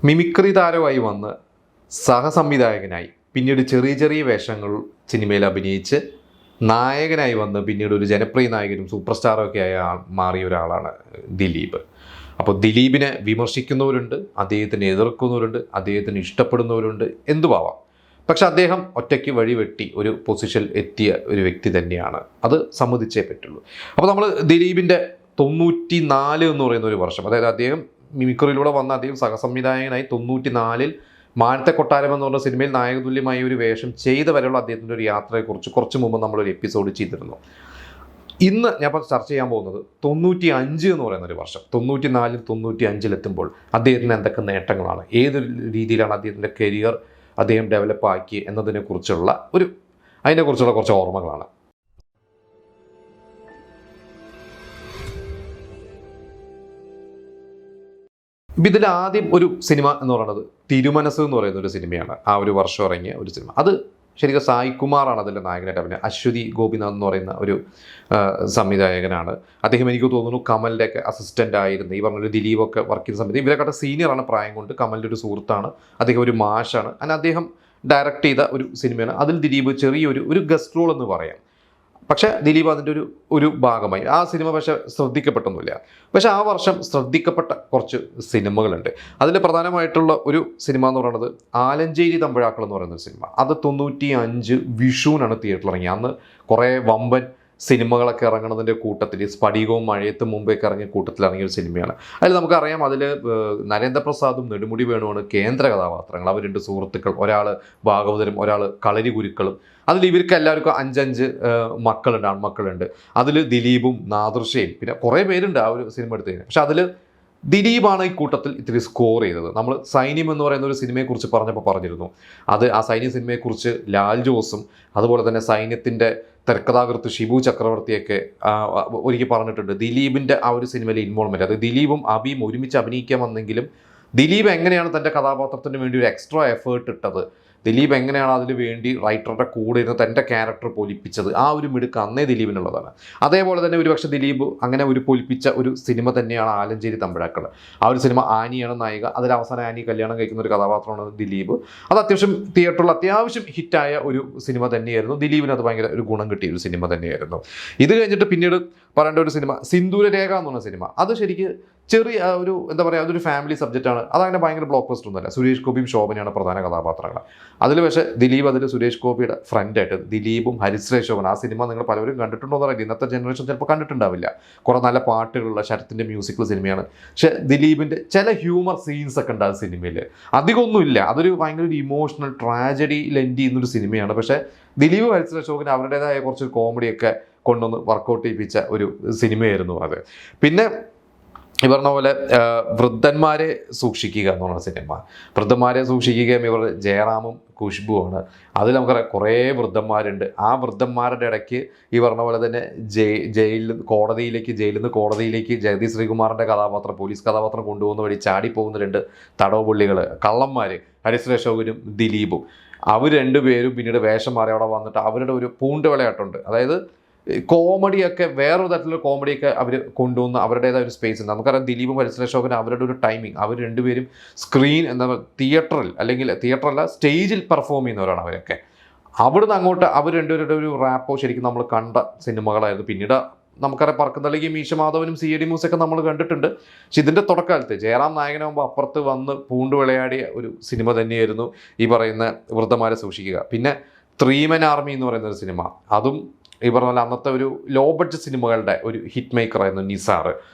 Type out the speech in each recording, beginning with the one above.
Mimicry താരമായി വന്ന് സഹസംവിധായകനായി പിന്നീട് ചെറിയ ചെറിയ വേഷങ്ങൾ സിനിമയിൽ അഭിനയിച്ച് നായകനായി വന്ന് പിന്നീട് ഒരു ജനപ്രിയ നായകനും സൂപ്പർ സ്റ്റാറൊക്കെ മാറിയ ഒരാളാണ് ദിലീപ്. അപ്പോൾ ദിലീപിനെ വിമർശിക്കുന്നവരുണ്ട്, അദ്ദേഹത്തിനെ എതിർക്കുന്നവരുണ്ട്, അദ്ദേഹത്തിന് ഇഷ്ടപ്പെടുന്നവരുണ്ട്, എന്തുമാവാം. പക്ഷെ അദ്ദേഹം ഒറ്റയ്ക്ക് വഴിവെട്ടി ഒരു പൊസിഷനിൽ എത്തിയ ഒരു വ്യക്തി തന്നെയാണ്, അത് സമ്മതിച്ചേ പറ്റുള്ളൂ. അപ്പോൾ നമ്മൾ ദിലീപിൻ്റെ 94 എന്ന് പറയുന്ന ഒരു വർഷം, അതായത് അദ്ദേഹം മിമിക്രിയിലൂടെ വന്ന അദ്ദേഹം സഹസംവിധായകനായി 94 മാനത്തെ കൊട്ടാരം എന്ന് പറഞ്ഞ സിനിമയിൽ നായകതുല്യമായ ഒരു വേഷം ചെയ്ത വരെയുള്ള അദ്ദേഹത്തിൻ്റെ ഒരു യാത്രയെക്കുറിച്ച് കുറച്ച് മുമ്പ് നമ്മളൊരു എപ്പിസോഡ് ചെയ്തിരുന്നു. ഇന്ന് ഞാൻ ഇപ്പോൾ ചർച്ച ചെയ്യാൻ പോകുന്നത് 95 എന്ന് പറയുന്ന ഒരു വർഷം, 94 95 അദ്ദേഹത്തിന് എന്തൊക്കെ നേട്ടങ്ങളാണ്, ഏതൊരു രീതിയിലാണ് അദ്ദേഹത്തിൻ്റെ കരിയർ അദ്ദേഹം ഡെവലപ്പ് ആക്കി എന്നതിനെക്കുറിച്ചുള്ള അതിനെക്കുറിച്ചുള്ള കുറച്ച് ഓർമ്മകളാണ്. ഇപ്പം ഇതിൽ ആദ്യം ഒരു സിനിമ എന്ന് പറയുന്നത് തിരുമനസ് എന്ന് പറയുന്ന ഒരു സിനിമയാണ്. ആ ഒരു വർഷം ഇറങ്ങിയ ഒരു സിനിമ. അത് ശരിക്കും സായികുമാറാണ് അതിൻ്റെ നായകനായിട്ട് അഭിനയം. അശ്വതി ഗോപിനാഥ് എന്ന് പറയുന്ന ഒരു സംവിധായകനാണ് അദ്ദേഹം. എനിക്ക് തോന്നുന്നു കമലിൻ്റെ ഒക്കെ അസിസ്റ്റൻ്റ് ആയിരുന്നു. ഈ പറഞ്ഞൊരു ദിലീപൊക്കെ വർക്ക് ചെയ്യുന്ന സമയത്ത് ഇവരെക്കാട്ട് സീനിയറാണ് പ്രായം കൊണ്ട്. കമലിൻ്റെ ഒരു സുഹൃത്താണ് അദ്ദേഹം, ഒരു മാഷാണ്. അങ്ങനെ അദ്ദേഹം ഡയറക്റ്റ് ചെയ്ത ഒരു സിനിമയാണ്. അതിൽ ദിലീപ് ചെറിയൊരു ഗസ്റ്റ് റോൾ എന്ന് പറയാം. പക്ഷേ ദിലീപ് അതിൻ്റെ ഒരു ഭാഗമായി. ആ സിനിമ പക്ഷേ ശ്രദ്ധിക്കപ്പെട്ടൊന്നുമില്ല. പക്ഷേ ആ വർഷം ശ്രദ്ധിക്കപ്പെട്ട കുറച്ച് സിനിമകളുണ്ട്. അതിൽ പ്രധാനമായിട്ടുള്ള ഒരു സിനിമ എന്ന് പറയുന്നത് ആലഞ്ചേരി തമ്പുഴാക്കൾ എന്ന് പറയുന്ന സിനിമ. അത് 95 വിഷുവിനാണ് തിയേറ്ററിൽ ഇറങ്ങി. അന്ന് കുറേ വമ്പൻ സിനിമകളൊക്കെ ഇറങ്ങുന്നതിൻ്റെ കൂട്ടത്തിൽ സ്ഫടികവും മഴയത്തും മുമ്പേക്ക് ഇറങ്ങിയ കൂട്ടത്തിൽ ഇറങ്ങിയ ഒരു സിനിമയാണ്. അതിൽ നമുക്കറിയാം, അതിൽ നരേന്ദ്രപ്രസാദും നെടുമുടി വേണുവാണ് കേന്ദ്ര കഥാപാത്രങ്ങൾ. അവർ 2 സുഹൃത്തുക്കൾ, ഒരാൾ ഭാഗവതരും ഒരാൾ കളരി ഗുരുക്കളും. അതിൽ ഇവർക്ക് എല്ലാവർക്കും 5 മക്കളുണ്ട്, ആൺമക്കളുണ്ട്. അതിൽ ദിലീപും നാദൃശയും പിന്നെ കുറേ പേരുണ്ട് ആ ഒരു സിനിമ എടുത്തു കഴിഞ്ഞാൽ. പക്ഷെ അതിൽ ദിലീപാണ് ഈ കൂട്ടത്തിൽ ഇത്തിരി സ്കോർ ചെയ്തത്. നമ്മൾ സൈന്യം എന്ന് പറയുന്ന ഒരു സിനിമയെക്കുറിച്ച് പറഞ്ഞിരുന്നു. ആ സൈന്യം സിനിമയെക്കുറിച്ച് ലാൽ ജോസും അതുപോലെ തന്നെ സൈന്യത്തിൻ്റെ തിരക്കഥാകൃത്ത് ഷിബു ചക്രവർത്തിയൊക്കെ ഒരിക്കൽ പറഞ്ഞിട്ടുണ്ട് ദിലീപിൻ്റെ ആ ഒരു സിനിമയിലെ ഇൻവോൾവ്മെൻറ്റ്. അത് ദിലീപും അബിയും ഒരുമിച്ച് അഭിനയിക്കാൻ വന്നെങ്കിലും ദിലീപ് എങ്ങനെയാണ് തൻ്റെ കഥാപാത്രത്തിന് വേണ്ടി ഒരു എക്സ്ട്രാ എഫേർട്ട് ഇട്ടത്, ദിലീപ് എങ്ങനെയാണ് അതിന് വേണ്ടി റൈറ്ററുടെ കൂടെ ഇരുന്ന് തൻ്റെ ക്യാരക്ടർ പൊലിപ്പിച്ചത്, ആ ഒരു മിടുക്ക് അന്നേ ദിലീപിനുള്ളതാണ്. അതേപോലെ തന്നെ ഒരുപക്ഷെ ദിലീപ് അങ്ങനെ ഒരു പൊലിപ്പിച്ച ഒരു സിനിമ തന്നെയാണ് ആലഞ്ചേരി തമ്പുഴാക്കൾ. ആ ഒരു സിനിമ ആനിയാണ് നായിക. അതിൽ അവസാനം ആനി കല്യാണം കഴിക്കുന്ന ഒരു കഥാപാത്രമാണ് ദിലീപ്. അത് അത്യാവശ്യം തിയേറ്ററിൽ അത്യാവശ്യം ഹിറ്റായ ഒരു സിനിമ തന്നെയായിരുന്നു. ദിലീപിന് അത് ഭയങ്കര ഒരു ഗുണം കിട്ടിയ ഒരു സിനിമ തന്നെയായിരുന്നു. ഇത് കഴിഞ്ഞിട്ട് പിന്നീട് പറയേണ്ട ഒരു സിനിമ സിന്ദൂരരേഖ എന്ന് പറഞ്ഞ സിനിമ. അത് ശരിക്ക് ചെറിയ എന്താ പറയുക, അതൊരു ഫാമിലി സബ്ജക്റ്റാണ്. അതങ്ങനെ ഭയങ്കര ബ്ലോക്ക് ബസ്റ്റർ ഒന്നുമല്ല. സുരേഷ് ഗോപിയും ശോഭനയാണ് പ്രധാന കഥാപാത്രങ്ങൾ. അതിൽ പക്ഷേ ദിലീപ് അതിൽ സുരേഷ് ഗോപിയുടെ ഫ്രണ്ടായിട്ട് ദിലീപും ഹരിശ്രേഷ് ശോഭന. ആ സിനിമ നിങ്ങൾ പലവരും കണ്ടിട്ടുണ്ടോ എന്ന് അറിയില്ല. ഇന്നത്തെ ജനറേഷൻ ചിലപ്പോൾ കണ്ടിട്ടുണ്ടാവില്ല. കുറേ നല്ല പാട്ടുകളുള്ള ശരത്തിൻ്റെ മ്യൂസിക്കൽ സിനിമയാണ്. പക്ഷേ ദിലീപിൻ്റെ ചില ഹ്യൂമർ സീൻസ് ഒക്കെ ഉണ്ട് ആ സിനിമയിൽ. അധികമൊന്നുമില്ല. അതൊരു ഭയങ്കര ഒരു ഇമോഷണൽ ട്രാജഡി ലെൻഡ് ചെയ്യുന്നൊരു സിനിമയാണ്. പക്ഷേ ദിലീപ് ഹരിശ്രേഷ് ശോഭന അവരുടേതായ കുറച്ച് കോമഡിയൊക്കെ കൊണ്ടൊന്ന് വർക്കൗട്ട് ചെയ്യിപ്പിച്ച ഒരു സിനിമയായിരുന്നു അത്. പിന്നെ ഈ പറഞ്ഞ പോലെ വൃദ്ധന്മാരെ സൂക്ഷിക്കുക എന്ന് പറഞ്ഞ സിനിമ. വൃദ്ധന്മാരെ സൂക്ഷിക്കുകയും ഇവർ ജയറാമും ഖുഷ്ബുവാണ്. അതിൽ നമുക്കറിയാം കുറേ വൃദ്ധന്മാരുണ്ട്. ആ വൃദ്ധന്മാരുടെ ഇടയ്ക്ക് ഈ പറഞ്ഞ പോലെ തന്നെ ജയിലിൽ നിന്ന് കോടതിയിലേക്ക് ജഗദീഷ് ശ്രീകുമാറിൻ്റെ കഥാപാത്രം, പോലീസ് കഥാപാത്രം കൊണ്ടുപോകുന്ന വഴി ചാടിപ്പോകുന്ന 2 തടവ് പുള്ളികൾ, കള്ളന്മാർ, ഹരിശ്രേഷ് അശോകനും ദിലീപും. അവർ 2 പേരും പിന്നീട് വേഷം മാറി അവിടെ വന്നിട്ട് അവരുടെ ഒരു പൂണ്ട് വിളയാട്ടുണ്ട്. അതായത് കോമഡിയൊക്കെ വേറൊരു തരത്തിലുള്ള കോമഡിയൊക്കെ അവർ കൊണ്ടുവന്ന് അവരുടേതായ ഒരു സ്പേസ് ഉണ്ട്. നമുക്കറിയാം ദിലീപും ഹരിശ്രേഷ് അശോകനും അവരുടെ ഒരു ടൈമിങ്, അവർ 2 പേരും സ്ക്രീൻ തിയേറ്ററല്ല സ്റ്റേജിൽ പെർഫോം ചെയ്യുന്നവരാണ് അവരൊക്കെ. അവിടുന്ന് അങ്ങോട്ട് അവർ 2 പേരുടെ ഒരു റാപ്പോ ശരിക്കും നമ്മൾ കണ്ട സിനിമകളായിരുന്നു. പിന്നീട് നമുക്കറിയാം പറക്കുന്തളികയും മീശ മാധവനും CID മ്യൂസിക്കൊക്കെ നമ്മൾ കണ്ടിട്ടുണ്ട്. പക്ഷെ ഇതിൻ്റെ തുടക്കകാലത്ത് ജയറാം നായകനാകുമ്പോൾ അപ്പുറത്ത് വന്ന് പൂണ്ട് വിളയാടിയ ഒരു സിനിമ തന്നെയായിരുന്നു ഈ പറയുന്ന വൃദ്ധന്മാരെ സൂക്ഷിക്കുക. പിന്നെ 3 Men Army എന്ന് പറയുന്ന ഒരു സിനിമ, അതും ഈ പറഞ്ഞ പോലെ അന്നത്തെ ഒരു ലോ ബഡ്ജറ്റ് സിനിമകളുടെ ഒരു ഹിറ്റ് മേക്കറായിരുന്നു നിസാർ.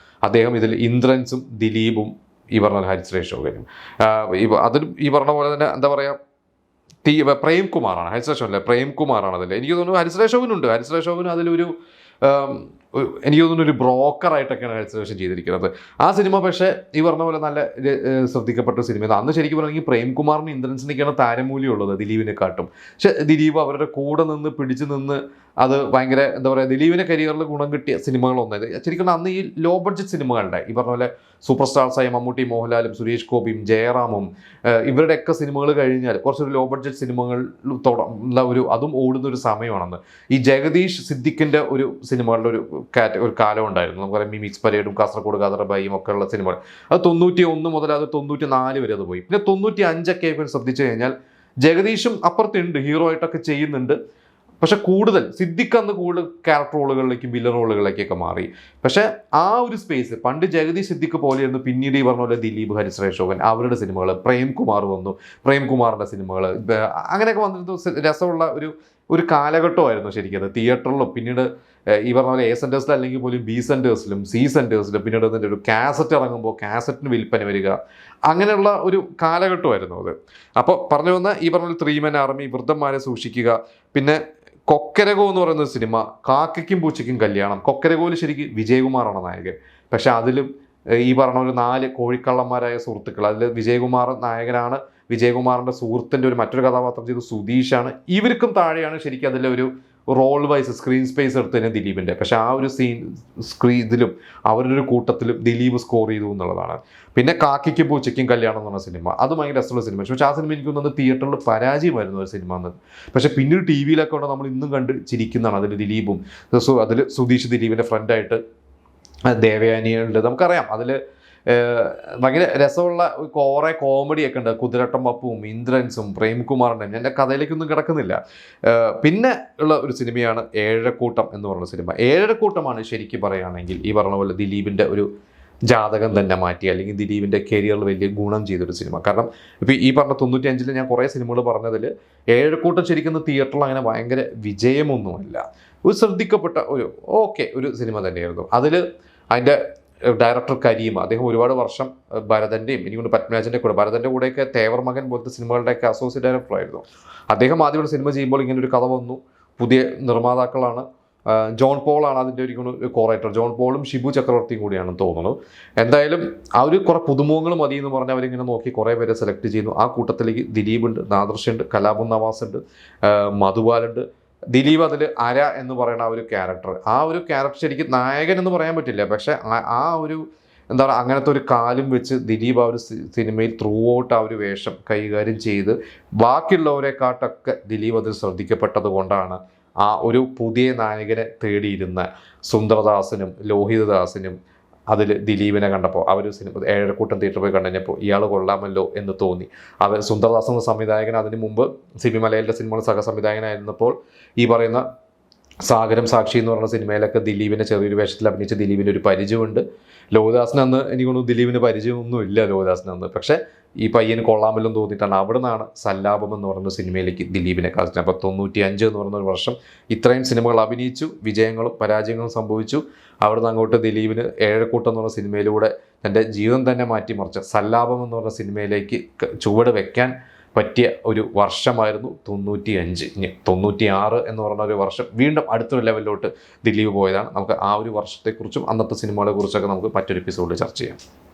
അദ്ദേഹം ഇതിൽ ഇന്ദ്രൻസും ദിലീപും ഈ പറഞ്ഞ പോലെ ഹരിശ്രേഷ് ശോഭനും. അതിൽ ഈ പറഞ്ഞ പോലെ തന്നെ എന്താ പറയുക, പ്രേംകുമാറാണ്. ഹരിശ്രേഷ് ശോഭനല്ലേ, പ്രേംകുമാറാണ് അതിൽ. എനിക്ക് തോന്നുന്നു ഹരിശ്രേഷ് ശോഭനുണ്ട്. ഹരിശ്രേഷ് ശോഭൻ അതിലൊരു എനിക്ക് തോന്നുന്നു ഒരു ബ്രോക്കറായിട്ടൊക്കെയാണ് ഹരിശ്രേഷൻ ചെയ്തിരിക്കുന്നത്. ആ സിനിമ പക്ഷേ ഈ പറഞ്ഞ പോലെ നല്ല ശ്രദ്ധിക്കപ്പെട്ട സിനിമയാണ്. അന്ന് ശരിക്കും പറഞ്ഞെങ്കിൽ പ്രേംകുമാറിന് ഇന്ദ്രൻസിനൊക്കെയാണ് താരമൂല്യമുള്ളത് ദിലീപിനെക്കാട്ടും. പക്ഷെ ദിലീപ് അവരുടെ കൂടെ നിന്ന് പിടിച്ചു നിന്ന് അത് ഭയങ്കര എന്താ പറയുക, ദിലീപിൻ്റെ കരിയറിൽ ഗുണം കിട്ടിയ സിനിമകളൊന്നത് ശരിക്കും അന്ന് ഈ ലോ ബഡ്ജറ്റ് സിനിമകളുടെ ഈ പറഞ്ഞ പോലെ സൂപ്പർ സ്റ്റാർസായ മമ്മൂട്ടി, മോഹൻലാലും, സുരേഷ് ഗോപിയും ജയറാമും ഇവരുടെയൊക്കെ സിനിമകൾ കഴിഞ്ഞാൽ കുറച്ചൊരു ലോ ബഡ്ജറ്റ് സിനിമകൾ അതും ഓടുന്ന ഒരു സമയമാണെന്ന്. ഈ ജഗദീഷ് സിദ്ദിഖിൻ്റെ ഒരു സിനിമകളുടെ ഒരു ഒരു കാലം ഉണ്ടായിരുന്നു. നമുക്കറിയാം മിമിക്സ് പരേഡും കാസർഗോഡ് കാതർബായും ഒക്കെ ഉള്ള സിനിമകൾ. അത് 91 മുതൽ അത് 94 വരെ അത് പോയി. പിന്നെ 95 ശ്രദ്ധിച്ചു കഴിഞ്ഞാൽ ജഗദീഷും അപ്പുറത്തുണ്ട്, ഹീറോ ആയിട്ടൊക്കെ ചെയ്യുന്നുണ്ട്. പക്ഷെ കൂടുതൽ സിദ്ദിഖ് അന്ന് കൂടുതൽ ക്യാരക്ടർ റോളുകളിലേക്കും വില്ലൻ റോളുകളിലേക്കൊക്കെ മാറി. പക്ഷെ ആ ഒരു സ്പേസ് പണ്ട് ജഗദീഷ് സിദ്ദിഖ് പോലെയായിരുന്നു. പിന്നീട് ഈ പറഞ്ഞ പോലെ ദിലീപ്, ഹരിശ്രീ അശോകൻ അവരുടെ സിനിമകൾ, പ്രേംകുമാർ വന്നു, പ്രേംകുമാറിൻ്റെ സിനിമകൾ, അങ്ങനെയൊക്കെ വന്നിട്ട് രസമുള്ള ഒരു കാലഘട്ടമായിരുന്നു ശരിക്കും അത്. തിയേറ്ററിലും പിന്നീട് ഈ പറഞ്ഞ പോലെ A സെൻറ്റേഴ്സിൽ അല്ലെങ്കിൽ പോലും B സെൻറ്റേഴ്സിലും C സെൻറ്റേഴ്സിലും പിന്നീട് അതിൻ്റെ ഒരു കാസറ്റ് ഇറങ്ങുമ്പോൾ കാസറ്റിന് വിൽപ്പന വരിക, അങ്ങനെയുള്ള ഒരു കാലഘട്ടമായിരുന്നു അത്. അപ്പോൾ പറഞ്ഞു വന്ന ഈ പറഞ്ഞ 3 Men Army, വൃദ്ധന്മാരെ സൂക്ഷിക്കുക, പിന്നെ കൊക്കരകോ എന്ന് പറയുന്ന സിനിമ, കാക്കയ്ക്കും പൂച്ചയ്ക്കും കല്യാണം. കൊക്കരകോയിൽ ശരിക്കും വിജയകുമാറാണ് നായകൻ. പക്ഷെ അതിലും ഈ പറഞ്ഞ ഒരു 4 കോഴിക്കള്ളന്മാരായ സുഹൃത്തുക്കൾ, അതിൽ വിജയകുമാർ നായകനാണ്. വിജയകുമാറിൻ്റെ സുഹൃത്തിൻ്റെ മറ്റൊരു കഥാപാത്രം ചെയ്ത് സുധീഷാണ്. ഇവർക്കും താഴെയാണ് ശരിക്കും അതിലെ ഒരു റോൾ വൈസ് സ്ക്രീൻ സ്പേസ് എടുത്ത് തന്നെ ദിലീപിൻ്റെ. പക്ഷെ ആ ഒരു ഇതിലും അവരുടെ ഒരു കൂട്ടത്തിലും ദിലീപ് സ്കോർ ചെയ്തു എന്നുള്ളതാണ്. പിന്നെ കാക്കയ്ക്കും പൂച്ചയ്ക്കും കല്യാണം എന്ന് പറഞ്ഞ സിനിമ, അത് ഭയങ്കര രസമുള്ള സിനിമ. പക്ഷേ ആ സിനിമ എനിക്ക് തോന്നുന്നത് തിയേറ്ററിൽ പരാജയമായിരുന്നു ഒരു സിനിമ എന്നത്. പക്ഷെ പിന്നീട് ടി വിയിലൊക്കെ ഉണ്ട് നമ്മൾ ഇന്നും കണ്ട് ചിരിക്കുന്നതാണ്. അതിൽ ദിലീപും അതിൽ സുധീഷ് ദിലീപിൻ്റെ ഫ്രണ്ടായിട്ട് ദേവയാനിയുണ്ട്. നമുക്കറിയാം അതിൽ ഭയങ്കര രസമുള്ള കുറേ കോമഡിയൊക്കെ ഉണ്ട്. കുതിരട്ടം പപ്പുവും ഇന്ദ്രൻസും പ്രേംകുമാറിൻ്റെയും. എൻ്റെ കഥയിലേക്കൊന്നും കിടക്കുന്നില്ല. പിന്നെ ഉള്ള ഒരു സിനിമയാണ് ഏഴരക്കൂട്ടം എന്ന് പറയുന്ന സിനിമ. ഏഴരക്കൂട്ടമാണ് ശരിക്കും പറയുകയാണെങ്കിൽ ഈ പറഞ്ഞ പോലെ ദിലീപിൻ്റെ ഒരു ജാതകം തന്നെ മാറ്റി, അല്ലെങ്കിൽ ദിലീപിൻ്റെ കരിയറിൽ വലിയ ഗുണം ചെയ്തൊരു സിനിമ. കാരണം ഇപ്പോൾ ഈ പറഞ്ഞ 95 ഞാൻ കുറേ സിനിമകൾ പറഞ്ഞതിൽ ഏഴരക്കൂട്ടം ശരിക്കും തിയേറ്ററിൽ അങ്ങനെ ഭയങ്കര വിജയമൊന്നുമല്ല. ഒരു ശ്രദ്ധിക്കപ്പെട്ട ഒരു സിനിമ തന്നെയായിരുന്നു. അതിൽ അതിൻ്റെ ഡയറക്ടർ കരീം, അദ്ദേഹം ഒരുപാട് വർഷം ഭരതൻ്റെയും എനിക്കൊണ്ട് പത്മരാജൻ്റെ കൂടെ, ഭരതൻ്റെ കൂടെയൊക്കെ തേവർ മകൻ പോലത്തെ സിനിമകളുടെയൊക്കെ അസോസിയേറ്റ് ഡയറക്ടറായിരുന്നു. അദ്ദേഹം ആദ്യമായിട്ട് സിനിമ ചെയ്യുമ്പോൾ ഇങ്ങനെ ഒരു കഥ വന്നു. പുതിയ നിർമ്മാതാക്കളാണ്, ജോൺ പോളാണ് അതിൻ്റെ ഒരു കോറേറ്റർ. ജോൺ പോളും ഷിബു ചക്രവർത്തിയും കൂടിയാണെന്ന് തോന്നുന്നു. എന്തായാലും ആ ഒരു കുറേ പുതുമുഖങ്ങൾ മതി എന്ന് പറഞ്ഞാൽ അവരിങ്ങനെ നോക്കി കുറേ പേരെ സെലക്ട് ചെയ്യുന്നു. ആ കൂട്ടത്തിലേക്ക് ദിലീപുണ്ട്, നാദർഷുണ്ട്, കലാപം നവാസ് ഉണ്ട്, മധുബാലുണ്ട്. ദിലീപ് അതിൽ അര എന്ന് പറയുന്ന ആ ഒരു ക്യാരക്ടർ ശരിക്കും നായകൻ എന്ന് പറയാൻ പറ്റില്ല. പക്ഷെ ആ ഒരു എന്താ പറയുക, അങ്ങനത്തെ ഒരു കാലും വെച്ച് ദിലീപ് ആ ഒരു സിനിമയിൽ ത്രൂ ഔട്ട് ആ ഒരു വേഷം കൈകാര്യം ചെയ്ത് ബാക്കിയുള്ളവരെക്കാട്ടൊക്കെ ദിലീപ് അതിൽ ശ്രദ്ധിക്കപ്പെട്ടത് കൊണ്ടാണ് ആ ഒരു പുതിയ നായകനെ തേടിയിരുന്ന സുന്ദരദാസനും ലോഹിതദാസനും അതിൽ ദിലീപിനെ കണ്ടപ്പോൾ അവർ സിനിമ ഏഴരക്കൂട്ടം തിയേറ്ററിൽ പോയി കണ്ടുകഴിഞ്ഞപ്പോൾ ഇയാൾ കൊള്ളാമല്ലോ എന്ന് തോന്നി. അവർ സുന്ദരദാസ് എന്ന സംവിധായകൻ അതിന് മുമ്പ് സിബി മലയാളിൻ്റെ സിനിമകൾ സഹസംവിധായകനായിരുന്നപ്പോൾ ഈ പറയുന്ന സാഗരം സാക്ഷി എന്ന് പറയുന്ന സിനിമയിലൊക്കെ ദിലീപിനെ ചെറിയൊരു വേഷത്തിൽ അഭിനയിച്ച ദിലീപിൻ്റെ ഒരു പരിചയമുണ്ട്. ലോഹിദാസിന് അന്ന് എനിക്ക് തോന്നുന്നു ദിലീപിന് പരിചയമൊന്നും ഇല്ല ലോഹിദാസിന് അന്ന്. പക്ഷേ ഈ പയ്യന് കൊള്ളാമല്ലോ എന്ന് തോന്നിയിട്ടാണ് അവിടെ നിന്നാണ് സല്ലാപം എന്ന് പറയുന്ന സിനിമയിലേക്ക് ദിലീപിനെ കാസ്റ്റ്. അപ്പോൾ 95 എന്ന് പറയുന്ന ഒരു വർഷം ഇത്രയും സിനിമകൾ അഭിനയിച്ചു, വിജയങ്ങളും പരാജയങ്ങളും സംഭവിച്ചു. അവിടെ നിന്ന് അങ്ങോട്ട് ദിലീപിന് ഏഴരക്കൂട്ടം എന്ന് പറഞ്ഞ സിനിമയിലൂടെ തൻ്റെ ജീവിതം തന്നെ മാറ്റിമറിച്ച സല്ലാപം എന്ന് പറഞ്ഞ സിനിമയിലേക്ക് ചുവട് വെക്കാൻ പറ്റിയ ഒരു വർഷമായിരുന്നു 95. 96 എന്ന് പറയുന്ന ഒരു വർഷം വീണ്ടും അടുത്തൊരു ലെവലിലോട്ട് ദിലീപ് പോയതാണ്. നമുക്ക് ആ ഒരു വർഷത്തെക്കുറിച്ചും അന്നത്തെ സിനിമകളെ കുറിച്ചൊക്കെ നമുക്ക് മറ്റൊരു എപ്പിസോഡിൽ ചർച്ച ചെയ്യാം.